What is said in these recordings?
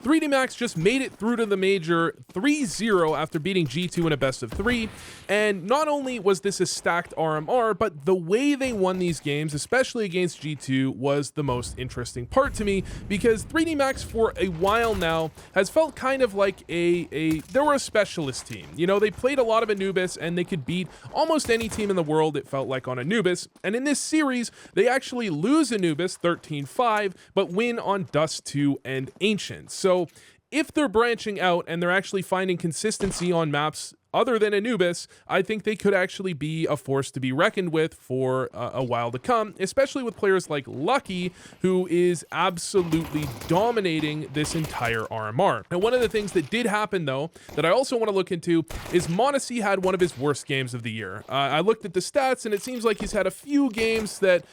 3D Max just made it through to the major 3-0 after beating G2 in a best of 3. And not only was this a stacked RMR, but the way they won these games, especially against G2, was the most interesting part to me, because 3D Max for a while now has felt kind of like they were a specialist team. You know, they played a lot of Anubis and they could beat almost any team in the world, it felt like, on Anubis. And in this series, they actually lose Anubis 13-5, but win on Dust 2 and Ancient. So if they're branching out and they're actually finding consistency on maps other than Anubis, I think they could actually be a force to be reckoned with for a while to come, especially with players like Lucky, who is absolutely dominating this entire RMR. And one of the things that did happen, though, that I also want to look into is m0NESY had one of his worst games of the year. I looked at the stats, and it seems like he's had a few games that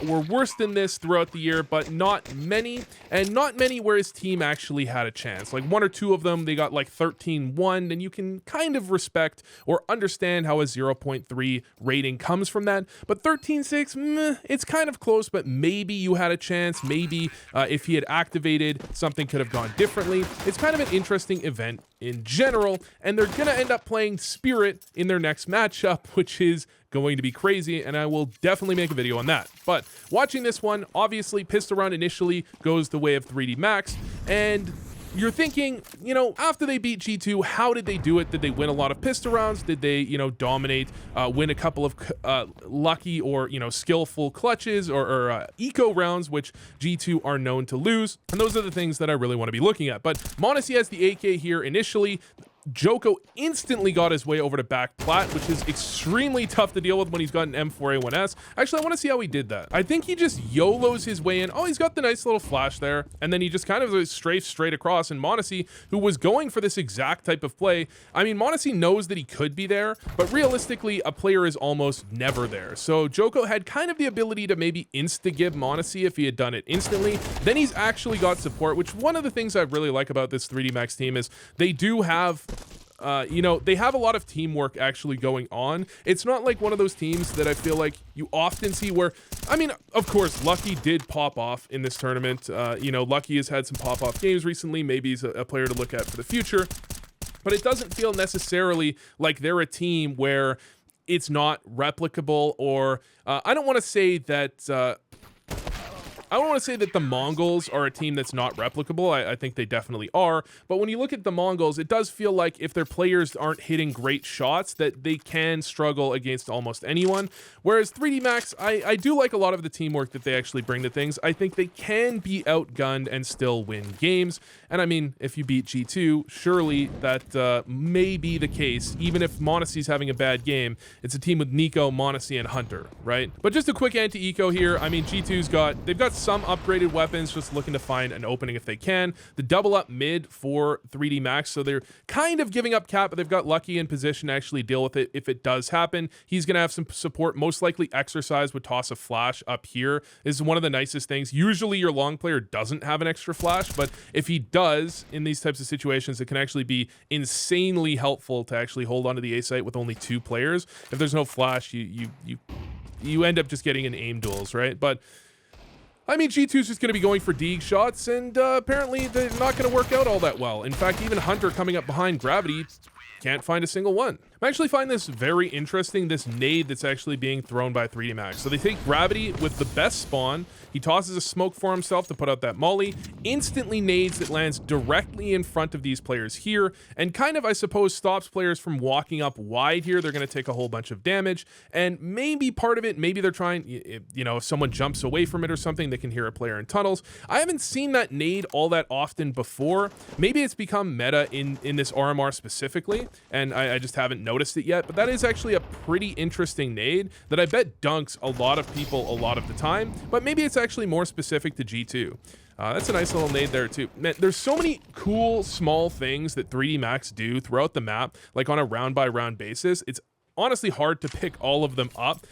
were worse than this throughout the year, but not many, and not many where his team actually had a chance. Like 1 or 2 of them, they got like 13-1, and you can kind of respect or understand how a 0.3 rating comes from that. But 13-6, it's kind of close, but maybe you had a chance. Maybe if he had activated, something could have gone differently. It's kind of an interesting event in general, and they're gonna end up playing Spirit in their next matchup, which is going to be crazy, and I will definitely make a video on that. But watching this one, obviously Pistol Round initially goes the way of 3D Max, and you're thinking, you know, after they beat G2, how did they do it? Did they win a lot of pistol rounds? Did they, you know, dominate, win a couple of lucky or, you know, skillful clutches or eco rounds, which G2 are known to lose? And those are the things that I really want to be looking at. But m0NESY has the AK here initially. Joko instantly got his way over to back plat, which is extremely tough to deal with when he's got an M4A1S. Actually, I want to see how he did that. I think he just YOLOs his way in. Oh, he's got the nice little flash there. And then he just kind of straight across. And m0NESY, who was going for this exact type of play, I mean, m0NESY knows that he could be there, but realistically, a player is almost never there. So Joko had kind of the ability to maybe insta-give m0NESY if he had done it instantly. Then he's actually got support, which one of the things I really like about this 3D Max team is they do have you know, they have a lot of teamwork actually going on. It's not like one of those teams that I feel like you often see where, I mean, of course, Lucky did pop off in this tournament. You know, Lucky has had some pop-off games recently. Maybe he's a player to look at for the future. But it doesn't feel necessarily like they're a team where it's not replicable, or I don't want to say that I don't want to say that the Mongols are a team that's not replicable. I think they definitely are. But when you look at the Mongols, it does feel like if their players aren't hitting great shots, that they can struggle against almost anyone. Whereas 3D Max, I do like a lot of the teamwork that they actually bring to things. I think they can be outgunned and still win games. And I mean, if you beat G2, surely that may be the case. Even if m0NESY's having a bad game, it's a team with Nico, m0NESY, and Hunter, right? But just a quick anti-eco here. I mean, G2's they've got some upgraded weapons, just looking to find an opening if they can. The double up mid for 3D Max, so they're kind of giving up cap, but they've got Lucky in position to actually deal with it if it does happen. He's going to have some support, most likely Exercise would toss a flash up here. This is one of the nicest things. Usually your long player doesn't have an extra flash, but if he does in these types of situations, it can actually be insanely helpful to actually hold onto the A site with only 2 players. If there's no flash, you end up just getting in aim duels, right? But I mean, G2's just going to be going for Deeg shots, and apparently they're not going to work out all that well. In fact, even Hunter coming up behind Gravity can't find a single one. I actually find this very interesting, this nade that's actually being thrown by 3D Max. So they take Gravity with the best spawn. He tosses a smoke for himself to put out that molly, instantly nades that lands directly in front of these players here, and kind of, I suppose, stops players from walking up wide here. They're going to take a whole bunch of damage, and maybe part of it, maybe they're trying, you know, if someone jumps away from it or something, they can hear a player in tunnels. I haven't seen that nade all that often before. Maybe it's become meta in this RMR specifically, and I just haven't noticed it yet, but that is actually a pretty interesting nade that I bet dunks a lot of people a lot of the time, but maybe it's actually more specific to G2. That's a nice little nade there too. Man, there's so many cool small things that 3D Max do throughout the map, like on a round by round basis. It's honestly hard to pick all of them up.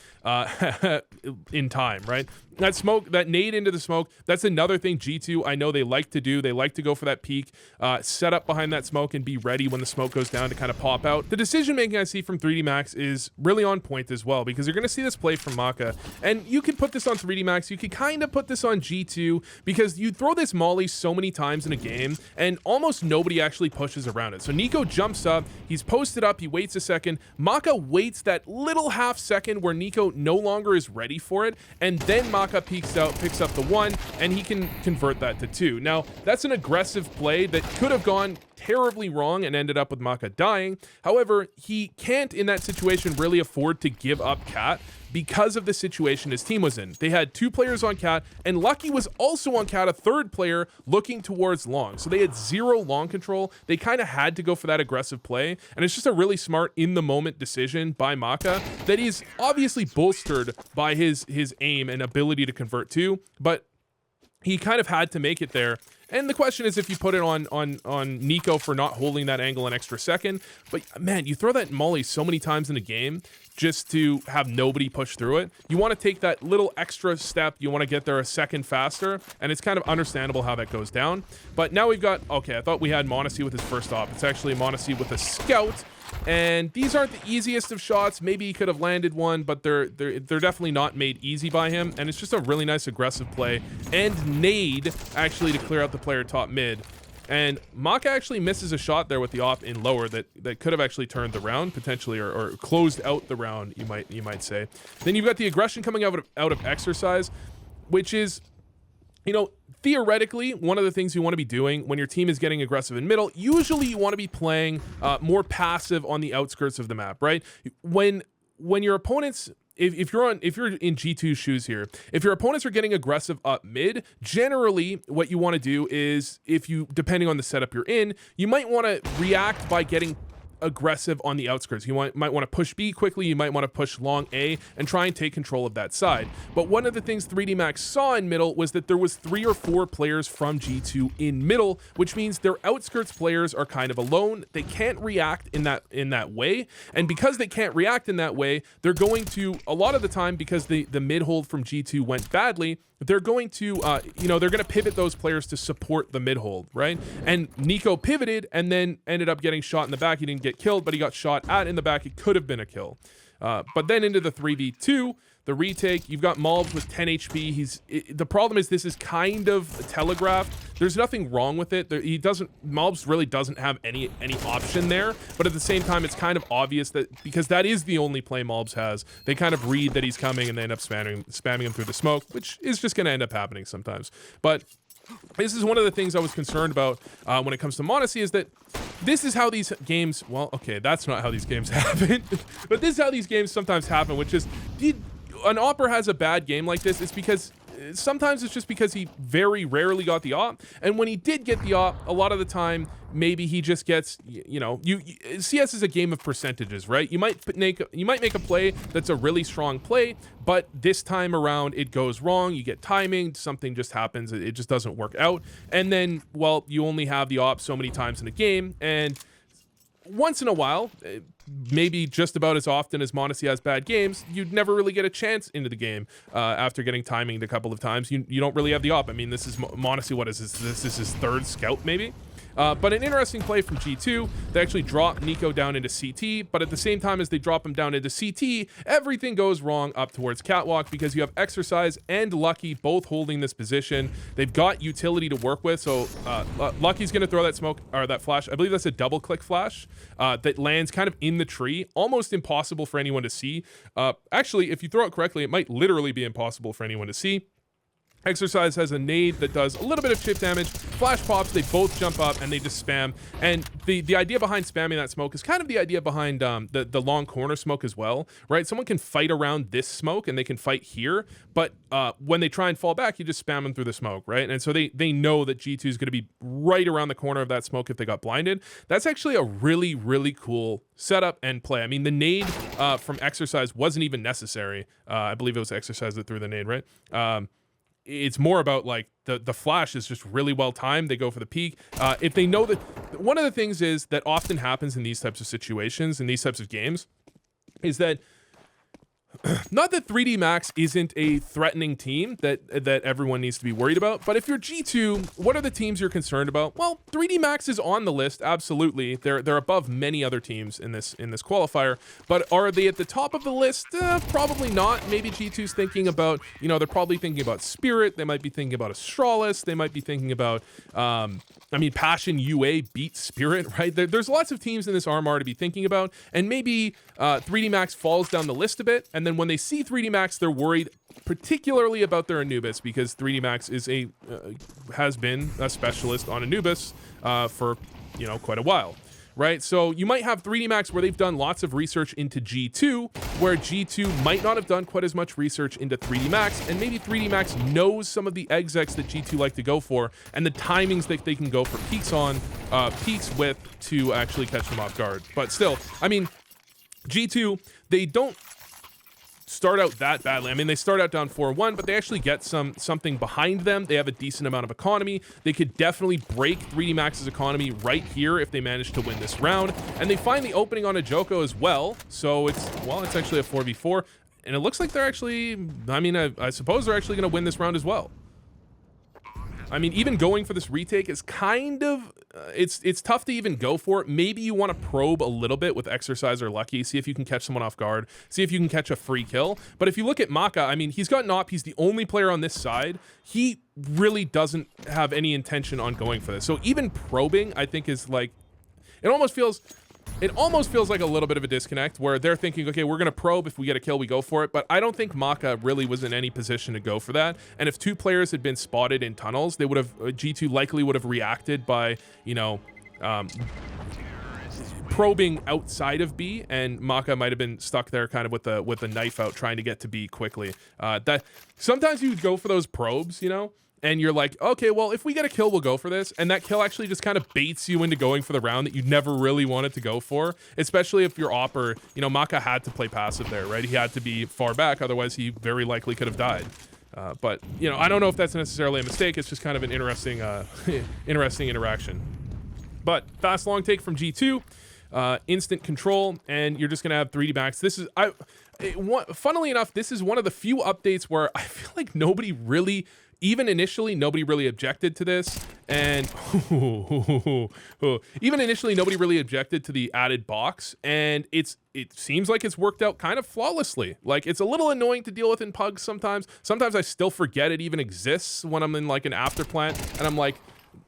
in time, right? That smoke, that nade into the smoke, that's another thing G2, I know they like to do. They like to go for that peak, set up behind that smoke and be ready when the smoke goes down to kind of pop out. The decision making I see from 3D Max is really on point as well, because you're going to see this play from Maka, and you can put this on 3D Max, you could kind of put this on G2, because you throw this molly so many times in a game, and almost nobody actually pushes around it. So Nico jumps up, he's posted up, he waits a second, Maka waits that little half second where Nico no longer is ready for it, and then Maka peeks out, picks up the 1, and he can convert that to 2. Now, that's an aggressive play that could have gone terribly wrong and ended up with Maka dying. However, he can't in that situation really afford to give up Cat because of the situation his team was in. They had 2 players on Cat, and Lucky was also on Cat, a 3rd player looking towards long. So they had 0 long control. They kind of had to go for that aggressive play, and it's just a really smart in-the-moment decision by Maka that he's obviously bolstered by his aim and ability to convert to, but he kind of had to make it there. And the question is if you put it on Nico for not holding that angle an extra second. But man, you throw that molly so many times in a game just to have nobody push through it. You want to take that little extra step. You want to get there a second faster. And it's kind of understandable how that goes down. But now we've got, okay, I thought we had m0NESY with his first op. It's actually m0NESY with a scout. And these aren't the easiest of shots. Maybe he could have landed one, but they're definitely not made easy by him. And it's just a really nice aggressive play. And nade, actually, to clear out the player top mid. And Maka actually misses a shot there with the op in lower that could have actually turned the round, potentially, or closed out the round, you might say. Then you've got the aggression coming out of exercise, which is, you know, theoretically, one of the things you want to be doing when your team is getting aggressive in middle, usually you want to be playing more passive on the outskirts of the map, right? When your opponents, if you're in G2's shoes here, if your opponents are getting aggressive up mid, generally what you want to do is, depending on the setup you're in, you might want to react by getting aggressive on the outskirts. You might want to push B quickly, you might want to push long A and try and take control of that side. But one of the things 3D Max saw in middle was that there was 3 or 4 players from G2 in middle, which means their outskirts players are kind of alone. They can't react in that way. And because they can't react in that way, they're going to, a lot of the time, because the mid hold from G2 went badly, they're going to, they're going to pivot those players to support the mid hold, right? And Nico pivoted and then ended up getting shot in the back. He didn't get killed, but he got shot at in the back. It could have been a kill. But then into the 3v2, the retake, you've got Malbs with 10 HP. The problem is this is kind of telegraphed. There's nothing wrong with it. Malbs really doesn't have any option there, but at the same time, it's kind of obvious that because that is the only play Malbs has, they kind of read that he's coming and they end up spamming him through the smoke, which is just going to end up happening sometimes. But this is one of the things I was concerned about when it comes to m0NESY, is that this is how these games, well, okay, that's not how these games happen, but this is how these games sometimes happen, which is, an opper has a bad game like this, it's because sometimes it's just because he very rarely got the op, and when he did get the op, a lot of the time maybe he just gets, CS is a game of percentages, right? You might make a play that's a really strong play, but this time around it goes wrong, you get timing, something just happens, it just doesn't work out, and then, well, you only have the op so many times in a game, and once in a while, maybe just about as often as m0NESY has bad games, you'd never really get a chance into the game after getting timinged a couple of times. You don't really have the op. I mean, this is m0NESY, what is this? This is his 3rd scout, maybe? But an interesting play from G2. They actually drop Nico down into CT, but at the same time as they drop him down into CT, everything goes wrong up towards Catwalk because you have Exercise and Lucky both holding this position. They've got utility to work with, so Lucky's going to throw that smoke, or that flash. I believe that's a double-click flash that lands kind of in the tree, almost impossible for anyone to see. Actually, if you throw it correctly, it might literally be impossible for anyone to see. Exercise has a nade that does a little bit of chip damage. Flash pops, they both jump up and they just spam. And the idea behind spamming that smoke is kind of the idea behind the long corner smoke as well, right? Someone can fight around this smoke and they can fight here, but when they try and fall back, you just spam them through the smoke, right? And so they know that G2 is going to be right around the corner of that smoke if they got blinded. That's actually a really, really cool setup and play. I mean, the nade from Exercise wasn't even necessary. I believe it was Exercise that threw the nade, right? It's more about like the flash is just really well timed. They go for the peak. If they know that, one of the things is that often happens in these types of situations, in these types of games, is that not that 3D Max isn't a threatening team that everyone needs to be worried about, but if you're G2, what are the teams you're concerned about? Well, 3D Max is on the list, absolutely. They're above many other teams in this qualifier, but are they at the top of the list? Probably not. Maybe G2's thinking about, you know, they're probably thinking about Spirit. They might be thinking about Astralis. They might be thinking about, I mean, Passion UA beat Spirit, right? There's lots of teams in this RMR to be thinking about, and maybe 3D Max falls down the list a bit, and then when they see 3D Max, they're worried particularly about their Anubis, because 3D Max is has been a specialist on Anubis for, you know, quite a while. Right, so you might have 3D Max where they've done lots of research into G2, where G2 might not have done quite as much research into 3D Max, and maybe 3D Max knows some of the execs that G2 like to go for, and the timings that they can go for peaks with to actually catch them off guard. But still, I mean, G2, they don't start out that badly. I mean, they start out down 4-1, but they actually get something behind them. They have a decent amount of economy. They could definitely break 3D Max's economy right here if they manage to win this round. And they find the opening on a Joko as well. So it's actually a 4v4. And it looks like they're actually, I mean, I suppose they're actually going to win this round as well. I mean, even going for this retake is kind of, it's tough to even go for it. Maybe you want to probe a little bit with Exercise or Lucky, see if you can catch someone off guard, see if you can catch a free kill. But if you look at Maka, I mean, he's got Nop, he's the only player on this side. He really doesn't have any intention on going for this. So even probing, I think, is like, it almost feels like a little bit of a disconnect where they're thinking, okay, we're going to probe. If we get a kill, we go for it. But I don't think Maka really was in any position to go for that. And if two players had been spotted in tunnels, they would have, G2 likely would have reacted by, you know, probing outside of B, and Maka might have been stuck there kind of with a knife out trying to get to B quickly. That sometimes you go for those probes, you know, and you're like, okay, well, if we get a kill, we'll go for this. And that kill actually just kind of baits you into going for the round that you never really wanted to go for, especially if your opper, you know, Maka had to play passive there, right? He had to be far back, otherwise he very likely could have died. But, you know, I don't know if that's necessarily a mistake. It's just kind of an interesting, interesting interaction. But fast long take from G2, instant control, and you're just going to have 3D Max. This is, funnily enough, this is one of the few updates where I feel like nobody really, even initially, nobody really objected to this, and even initially, nobody really objected to the added box, and it seems like it's worked out kind of flawlessly. Like, it's a little annoying to deal with in pugs sometimes. Sometimes I still forget it even exists when I'm in like an after plant, and I'm like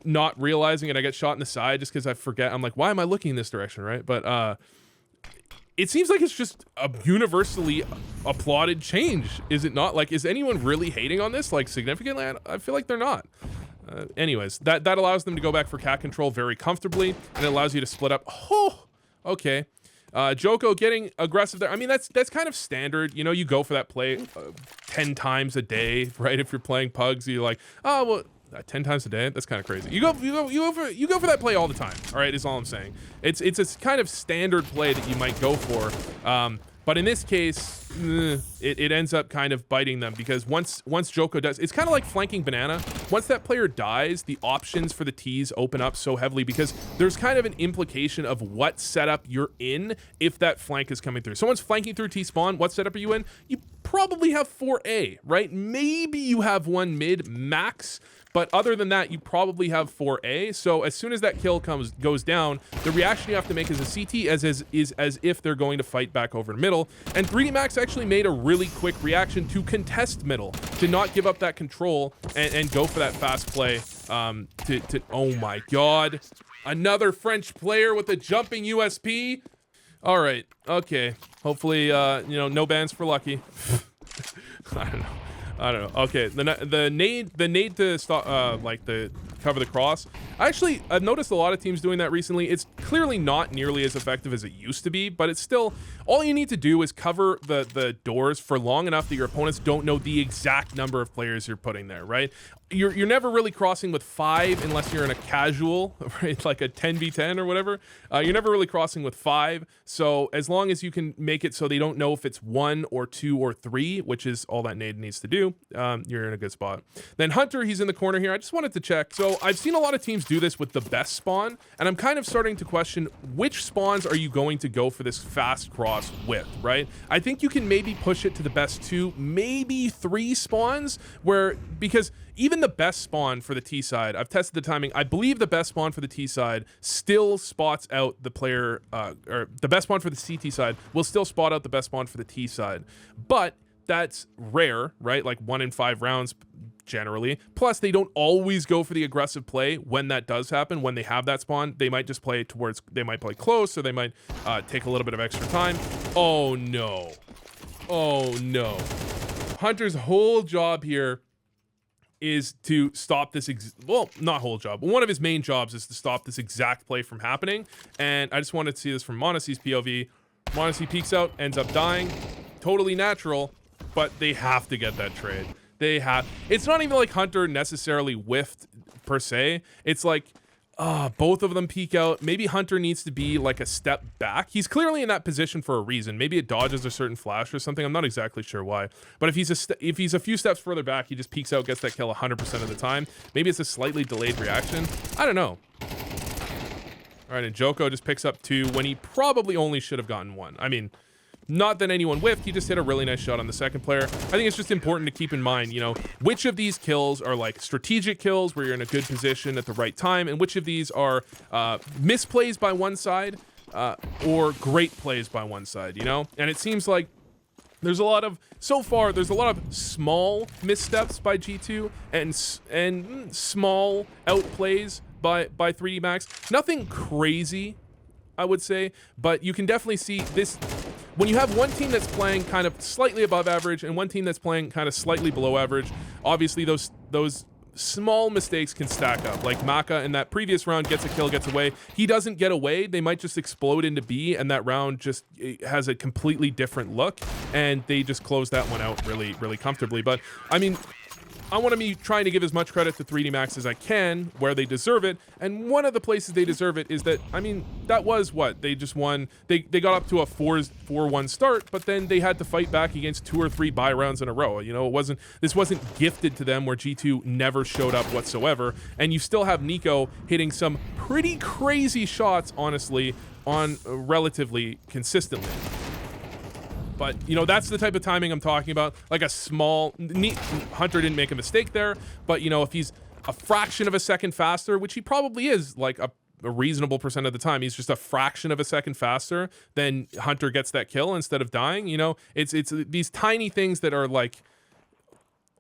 not realizing it. I get shot in the side just because I forget. I'm like, why am I looking in this direction, right? But it seems like it's just a universally applauded change, is it not? Like, is anyone really hating on this, like, significantly? I feel like they're not. Anyways, that allows them to go back for cat control very comfortably, and it allows you to split up. Oh, okay. Joko getting aggressive there. I mean, that's kind of standard. You know, you go for that play 10 times a day, right? If you're playing pugs, you're like, oh, well, 10 times a day? That's kind of crazy. You go for that play all the time. All right, is all I'm saying. It's a kind of standard play that you might go for. But in this case, it ends up kind of biting them, because once Joko does, it's kind of like flanking Banana. Once that player dies, the options for the T's open up so heavily, because there's kind of an implication of what setup you're in if that flank is coming through. Someone's flanking through T spawn. What setup are you in? You probably have 4A, right? Maybe you have one mid max, but other than that, you probably have 4A. So as soon as that kill goes down, the reaction you have to make as a CT is as if they're going to fight back over middle. And 3D Max actually made a really quick reaction to contest middle, to not give up that control and go for that fast play. Oh my God, another French player with a jumping USP. All right, okay. Hopefully, you know, no bans for Lucky. I don't know. Okay, the nade to stop, like the cover the cross. I've noticed a lot of teams doing that recently. It's clearly not nearly as effective as it used to be, but it's still, all you need to do is cover the doors for long enough that your opponents don't know the exact number of players you're putting there, right? you're never really crossing with 5 unless you're in a casual, right? Like a 10v10 or whatever. You're never really crossing with 5. So as long as you can make it so they don't know if it's 1 or 2 or 3, which is all that nade needs to do, you're in a good spot. Then Hunter, he's in the corner here. I just wanted to check. So I've seen a lot of teams do this with the best spawn, and I'm kind of starting to question which spawns are you going to go for this fast cross with, right? I think you can maybe push it to the best 2, maybe 3 spawns, because even the best spawn for the T side, I've tested the timing. I believe the best spawn for the T side still spots out the player, or the best spawn for the CT side will still spot out the best spawn for the T side. But that's rare, right? Like 1 in 5 rounds generally. Plus, they don't always go for the aggressive play when that does happen. When they have that spawn, they might just play towards, they might play close, or they might take a little bit of extra time. Oh no. Oh no. Hunter's whole job here is to stop this, well, not whole job, but one of his main jobs is to stop this exact play from happening. And I just wanted to see this from Monacy's POV. Monacy peeks out, ends up dying. Totally natural, but they have to get that trade. They have. It's not even like Hunter necessarily whiffed per se. It's like, both of them peek out. Maybe Hunter needs to be like a step back. He's clearly in that position for a reason. Maybe it dodges a certain flash or something. I'm not exactly sure why. But if he's a few steps further back, he just peeks out, gets that kill 100% of the time. Maybe it's a slightly delayed reaction. I don't know. All right, and Joko just picks up 2 when he probably only should have gotten 1. I mean, not that anyone whiffed, he just hit a really nice shot on the second player. I think it's just important to keep in mind, you know, which of these kills are like strategic kills where you're in a good position at the right time, and which of these are misplays by one side or great plays by one side, you know? And it seems like there's a lot of, so far, there's a lot of small missteps by G2 and small outplays by 3D Max. Nothing crazy, I would say, but you can definitely see this. When you have one team that's playing kind of slightly above average and one team that's playing kind of slightly below average, obviously those small mistakes can stack up. Like Maka in that previous round gets a kill, gets away. He doesn't get away. They might just explode into B, and that round just has a completely different look, and they just close that one out really, really comfortably. But I mean, I want to be trying to give as much credit to 3D Max as I can where they deserve it, and one of the places they deserve it is that, I mean, that was what they just won. They got up to a 4-1 start, but then they had to fight back against 2 or 3 buy rounds in a row. You know, this wasn't gifted to them where G2 never showed up whatsoever, and you still have Nico hitting some pretty crazy shots, honestly, on relatively consistently. But, you know, that's the type of timing I'm talking about. Like a small, Hunter didn't make a mistake there, but, you know, if he's a fraction of a second faster, which he probably is, like a reasonable percent of the time, he's just a fraction of a second faster, then Hunter gets that kill instead of dying. You know, it's these tiny things that are like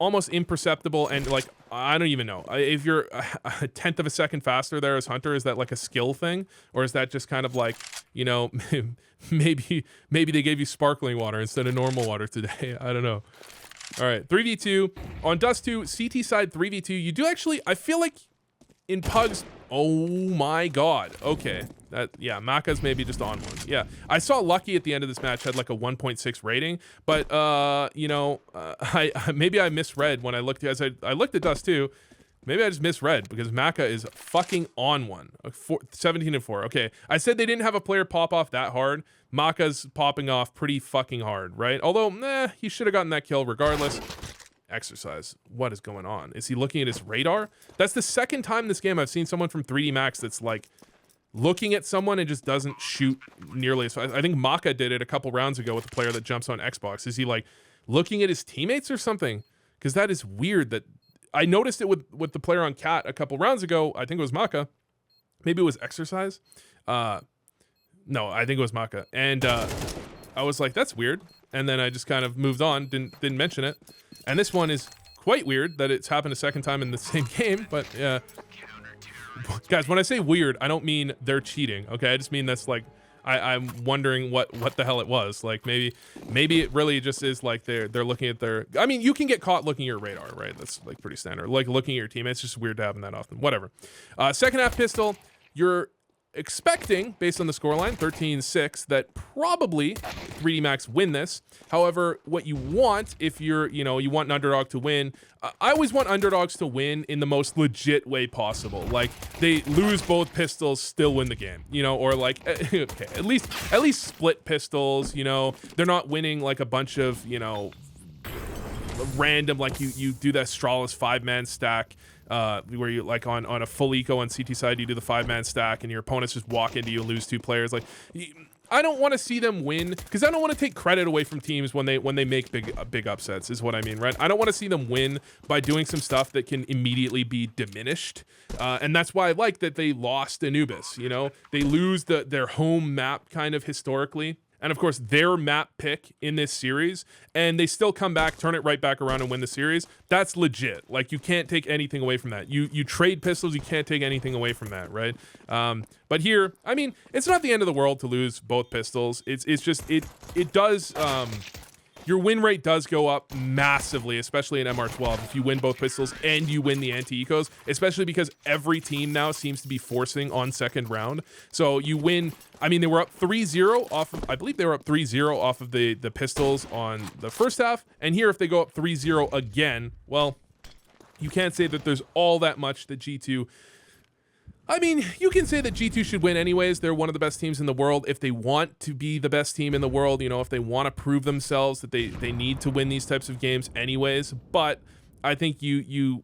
almost imperceptible, and like, I don't even know if you're a tenth of a second faster there as Hunter. Is that like a skill thing, or is that just kind of like, you know, maybe they gave you sparkling water instead of normal water today? I don't know. All right, 3v2 on Dust 2 CT side. 3v2, you do actually, I feel like in Pugs, oh my god, okay, that, yeah, Maka's maybe just on one. Yeah, I saw Lucky at the end of this match had like a 1.6 rating, but you know, maybe I misread when I looked, as I looked at Dust 2. Maybe I just misread, because Maka is fucking on one. 17-4. Okay, I said they didn't have a player pop off that hard. Maka's popping off pretty fucking hard, right? Although, he should have gotten that kill regardless. Exercise. What is going on? Is he looking at his radar? That's the second time this game I've seen someone from 3D Max that's like looking at someone and just doesn't shoot nearly as fast. I think Maka did it a couple rounds ago with a player that jumps on Xbox. Is he like looking at his teammates or something? Because that is weird. That I noticed it with the player on Cat a couple rounds ago. I think it was Maka. Maybe it was Exercise. No, I think it was Maka. And I was like, that's weird. And then I just kind of moved on, didn't mention it. And this one is quite weird that it's happened a second time in the same game, but yeah. Guys, when I say weird, I don't mean they're cheating, okay? I just mean that's like, I'm wondering what the hell it was. Like maybe it really just is like they're looking at their, I mean, you can get caught looking at your radar, right? That's like pretty standard. Like looking at your teammates, it's just weird to happen that often. Whatever. Second half pistol, expecting, based on the scoreline, 13-6, that probably 3D Max win this. However, what you want, if you're, you want an underdog to win, I always want underdogs to win in the most legit way possible. Like, they lose both pistols, still win the game, or like, okay, at least split pistols, they're not winning like a bunch of, random, like you do that Stralis 5-man stack, where you like on a full eco on CT side, you do the 5-man stack and your opponents just walk into you and lose 2 players. Like, I don't want to see them win, because I don't want to take credit away from teams when they make big upsets, is what I mean, right? I don't want to see them win by doing some stuff that can immediately be diminished, and that's why I like that they lost Anubis. They lose their home map kind of historically, and of course their map pick in this series, and they still come back, turn it right back around and win the series. That's legit. Like, you can't take anything away from that. You trade pistols, you can't take anything away from that, right? But here, I mean, it's not the end of the world to lose both pistols. It's just it does, your win rate does go up massively, especially in MR12, if you win both pistols and you win the anti-ecos, especially because every team now seems to be forcing on second round. So you win, I mean, they were up 3-0 off of, I believe they were up 3-0 off of the pistols on the first half, and here if they go up 3-0 again, well, you can't say that there's all that much that G2, I mean, you can say that G2 should win anyways. They're one of the best teams in the world. If they want to be the best team in the world, if they want to prove themselves, that they need to win these types of games anyways. But I think you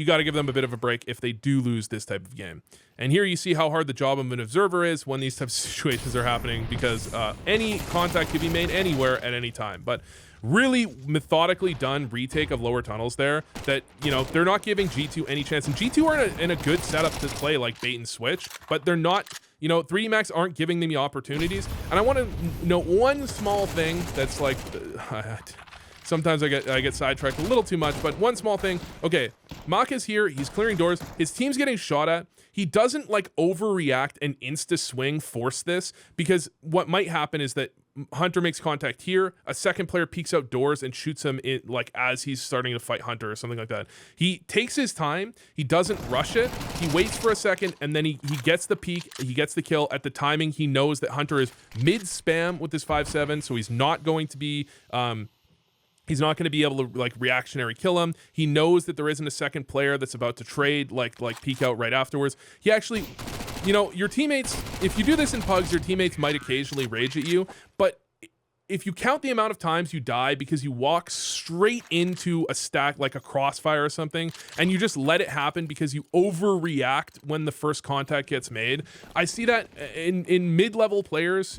got to give them a bit of a break if they do lose this type of game. And here you see how hard the job of an observer is when these types of situations are happening, because any contact can be made anywhere at any time. But really methodically done retake of lower tunnels there, that, they're not giving G2 any chance. And G2 are in a good setup to play like bait and switch, but they're not, 3D Max aren't giving them the opportunities. And I want to note one small thing that's like, sometimes I get sidetracked a little too much, but one small thing. Okay, Mach is here, he's clearing doors, his team's getting shot at. He doesn't like overreact and insta swing force this, because what might happen is that Hunter makes contact here, a second player peeks outdoors and shoots him in, like, as he's starting to fight Hunter or something like that. He takes his time, he doesn't rush it, he waits for a second, and then he gets the peek, he gets the kill. At the timing, he knows that Hunter is mid-spam with this 5-7, so he's not going to be able to like reactionary kill him. He knows that there isn't a second player that's about to trade, like peek out right afterwards. He actually, your teammates, if you do this in pugs, your teammates might occasionally rage at you, but if you count the amount of times you die because you walk straight into a stack like a crossfire or something, and you just let it happen because you overreact when the first contact gets made, I see that in mid-level players,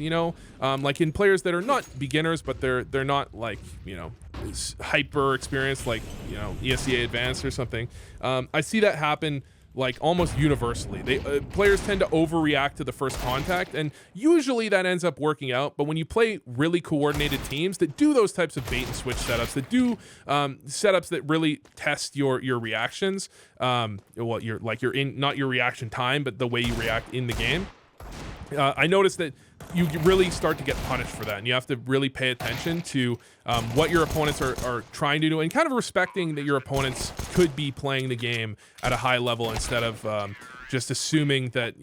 like in players that are not beginners, but they're not like, hyper experienced, like, ESEA advanced or something. I see that happen like almost universally. Players tend to overreact to the first contact, and usually that ends up working out. But when you play really coordinated teams that do those types of bait and switch setups, that do setups that really test your reactions, well, you're in, not your reaction time, but the way you react in the game, I noticed that you really start to get punished for that, and you have to really pay attention to what your opponents are trying to do, and kind of respecting that your opponents could be playing the game at a high level instead of just assuming that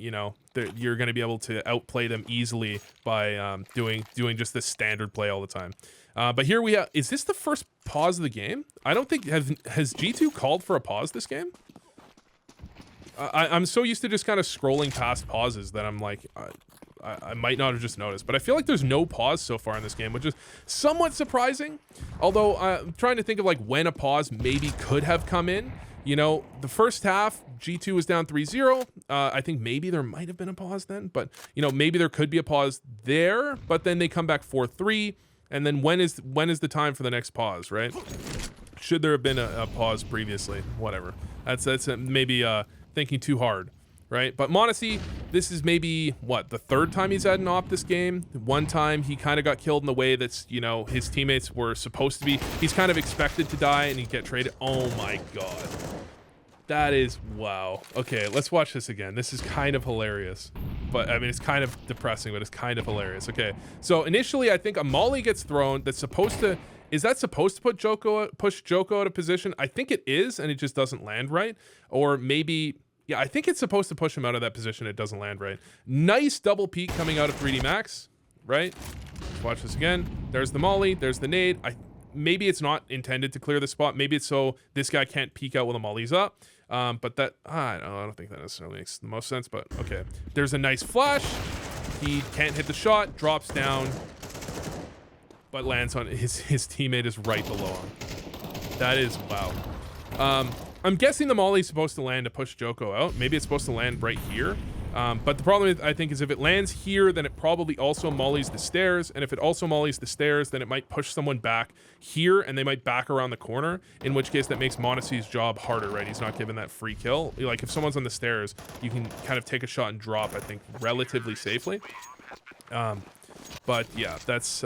that you're going to be able to outplay them easily by doing just this standard play all the time. But here we have, is this the first pause of the game? I don't think, has G2 called for a pause this game? I'm so used to just kind of scrolling past pauses that I'm like, I might not have just noticed, but I feel like there's no pause so far in this game, which is somewhat surprising. Although I'm trying to think of like when a pause maybe could have come in. The first half, G2 was down 3-0. I think maybe there might have been a pause then, but maybe there could be a pause there, but then they come back 4-3. And then when is the time for the next pause, right? Should there have been a pause previously? Whatever. That's maybe thinking too hard, right? But m0NESY, this is maybe, what, the third time he's had an op this game? One time he kind of got killed in the way that's, his teammates were supposed to be. He's kind of expected to die and he'd get traded. Oh my god. That is, wow. Okay, let's watch this again. This is kind of hilarious. But, I mean, it's kind of depressing, but it's kind of hilarious. Okay, so initially I think a molly gets thrown that's supposed to... Is that supposed to push Joko out of position? I think it is, and it just doesn't land right. Or maybe Yeah, I think it's supposed to push him out of that position. It doesn't land right. Nice double peek coming out of 3D Max, right? Let's watch this again. There's the molly. There's the nade. Maybe it's not intended to clear the spot. Maybe it's so this guy can't peek out when the molly's up. But that, I don't think that necessarily makes the most sense, but okay. There's a nice flash. He can't hit the shot, drops down, but lands on his teammate is right below him. That is, wow. I'm guessing the molly's supposed to land to push Joko out. Maybe it's supposed to land right here. But the problem, I think, is if it lands here, then it probably also mollies the stairs. And if it also mollies the stairs, then it might push someone back here, and they might back around the corner, in which case that makes Monacy's job harder, right? He's not given that free kill. Like, if someone's on the stairs, you can kind of take a shot and drop, I think, relatively safely. But, yeah, that's...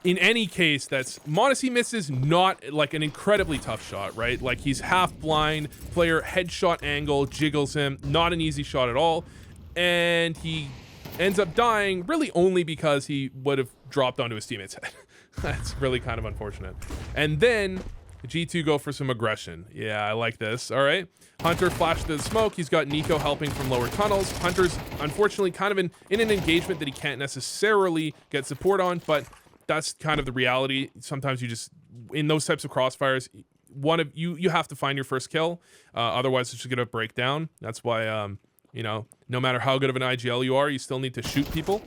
in any case, that's Monacy misses not like an incredibly tough shot, right? Like, he's half blind, player headshot angle, jiggles him, not an easy shot at all. And he ends up dying really only because he would have dropped onto his teammate's head. That's really kind of unfortunate. And then G2 go for some aggression. Yeah, I like this. All right. Hunter flashed the smoke. He's got Nico helping from lower tunnels. Hunter's unfortunately kind of in an engagement that he can't necessarily get support on, but that's kind of the reality. Sometimes you just, in those types of crossfires, you have to find your first kill. Otherwise it's just gonna break down. That's why you know, no matter how good of an IGL you are, you still need to shoot people.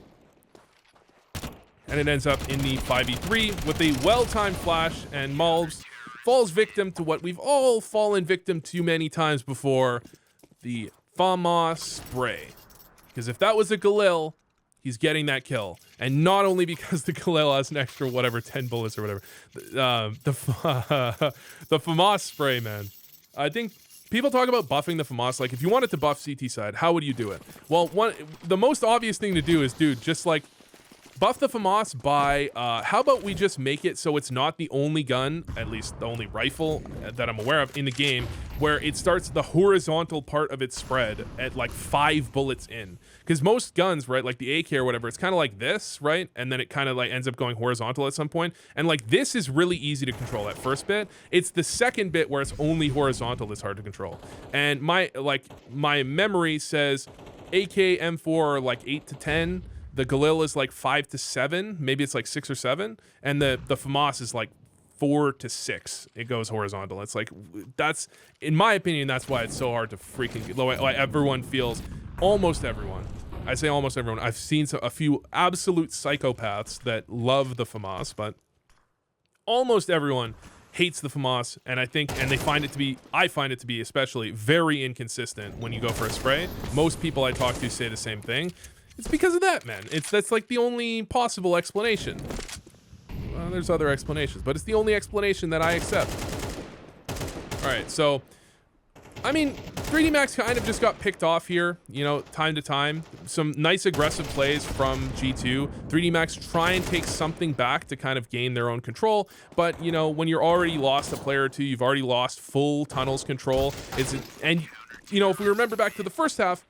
And it ends up in the 5v3 with a well-timed flash, and Malbs falls victim to what we've all fallen victim to many times before, the FAMAS spray. Because if that was a Galil, he's getting that kill. And not only because the Galil has an extra, whatever, 10 bullets or whatever. The FAMAS spray, man. I think people talk about buffing the FAMAS. Like, if you wanted to buff CT side, how would you do it? Well, the most obvious thing to do is, dude, just like buff the FAMAS by, how about we just make it so it's not the only gun, at least the only rifle that I'm aware of in the game, where it starts the horizontal part of its spread at like 5 bullets in. Because most guns, right, like the AK or whatever, it's kind of like this, right? And then it kind of like ends up going horizontal at some point. And like this is really easy to control, that first bit. It's the second bit where it's only horizontal that's hard to control. And my memory says AK M4 are like 8 to 10. The Galil is like 5 to 7. Maybe it's like 6 or 7. And the FAMAS is like 4 to 6. It goes horizontal. It's like, that's, in my opinion, that's why it's so hard to freaking, like everyone feels, almost everyone. I say almost everyone. I've seen a few absolute psychopaths that love the FAMAS, but almost everyone hates the FAMAS, and I find it to be especially very inconsistent when you go for a spray. Most people I talk to say the same thing. It's because of that, man. That's like the only possible explanation. Well, there's other explanations, but it's the only explanation that I accept. All right, so I mean, 3D Max kind of just got picked off here, you know, time to time. Some nice aggressive plays from G2. 3D Max try and take something back to kind of gain their own control. But, you know, when you're already lost a player or two, you've already lost full tunnels control. And, you know, if we remember back to the first half,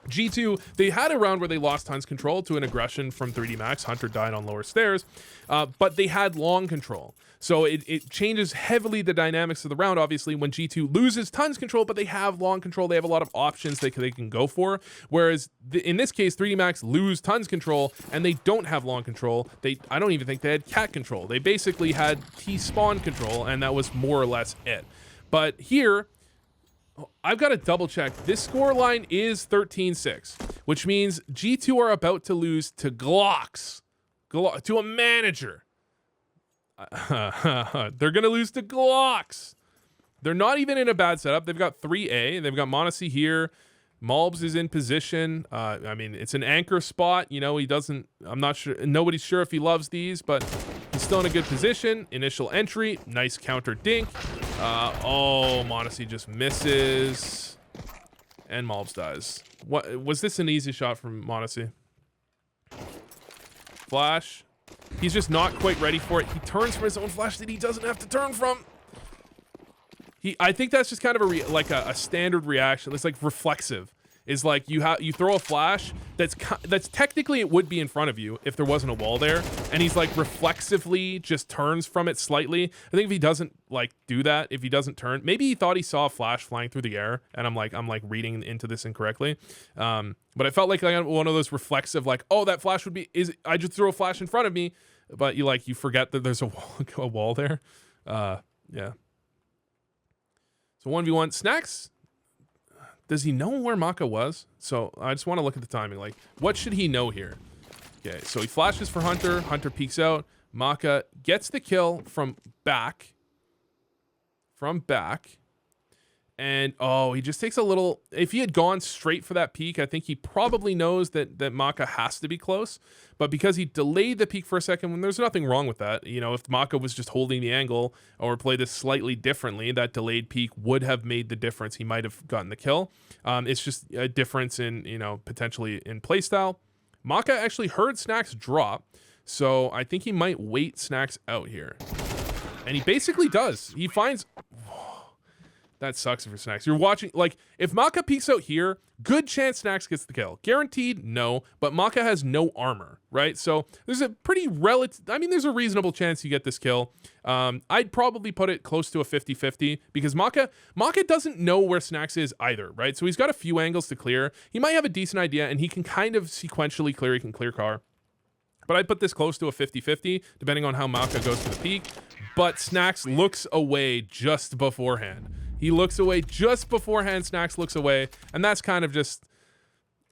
G2, they had a round where they lost tons control to an aggression from 3D Max. Hunter died on lower stairs, but they had long control. So it changes heavily the dynamics of the round, obviously, when G2 loses tons control, but they have long control. They have a lot of options they can go for. Whereas in this case, 3D Max lose tons control, and they don't have long control. I don't even think they had cat control. They basically had T-spawn control, and that was more or less it. But here, I've got to double check. This score line is 13-6, which means G2 are about to lose to Glocks, to a manager. They're going to lose to Glocks. They're not even in a bad setup. They've got 3A. They've got Monacy here. Malbs is in position. I mean, it's an anchor spot. You know, I'm not sure. Nobody's sure if he loves these, but he's still in a good position. Initial entry. Nice counter dink. Oh, Monacy just misses. And Malbs dies. What was this an easy shot from Monacy? Flash. He's just not quite ready for it. He turns from his own flash that he doesn't have to turn from. I think that's just kind of a standard reaction. It's like reflexive. is like you throw a flash that's technically it would be in front of you if there wasn't a wall there, and he's like reflexively just turns from it slightly. I think if he doesn't like do that, if he doesn't turn, maybe he thought he saw a flash flying through the air, and I'm like reading into this incorrectly. But I felt like one of those reflexive, like, oh, that flash would be, I just threw a flash in front of me, but you forget that there's a wall there. Yeah. So 1v1. Snacks, does he know where Maka was? So I just want to look at the timing. Like, what should he know here? Okay, so he flashes for Hunter. Hunter peeks out. Maka gets the kill from back. And, oh, he just takes a little... If he had gone straight for that peek, I think he probably knows that Maka has to be close. But because he delayed the peek for a second, when there's nothing wrong with that. You know, if Maka was just holding the angle or played this slightly differently, that delayed peek would have made the difference. He might have gotten the kill. It's just a difference in, you know, potentially in playstyle. Maka actually heard Snacks drop, so I think he might wait Snacks out here. And he basically does. He finds... That sucks for Snacks. You're watching, like, if Maka peeks out here, good chance Snacks gets the kill. Guaranteed, no, but Maka has no armor, right? So there's a pretty there's a reasonable chance you get this kill. I'd probably put it close to a 50-50 because Maka doesn't know where Snacks is either, right? So he's got a few angles to clear. He might have a decent idea, and he can kind of sequentially clear. He can clear car. But I'd put this close to a 50-50, depending on how Maka goes to the peak. But Snacks looks away just beforehand. He looks away just beforehand. Snacks looks away, and that's kind of just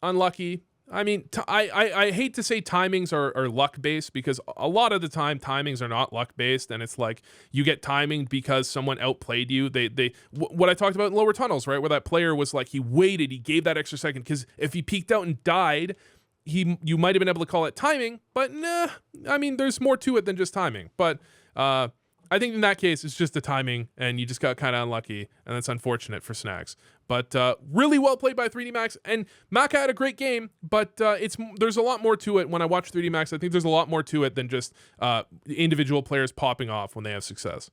unlucky. I mean, I hate to say timings are luck-based because a lot of the time timings are not luck-based, and it's like you get timing because someone outplayed you. What I talked about in lower tunnels, right, where that player was like he waited, he gave that extra second because if he peeked out and died, you might have been able to call it timing, but nah. I mean, there's more to it than just timing, but. I think in that case, it's just the timing, and you just got kind of unlucky, and that's unfortunate for Snacks. But really well played by 3D Max, and Maka had a great game, but there's a lot more to it. When I watch 3D Max, I think there's a lot more to it than just individual players popping off when they have success.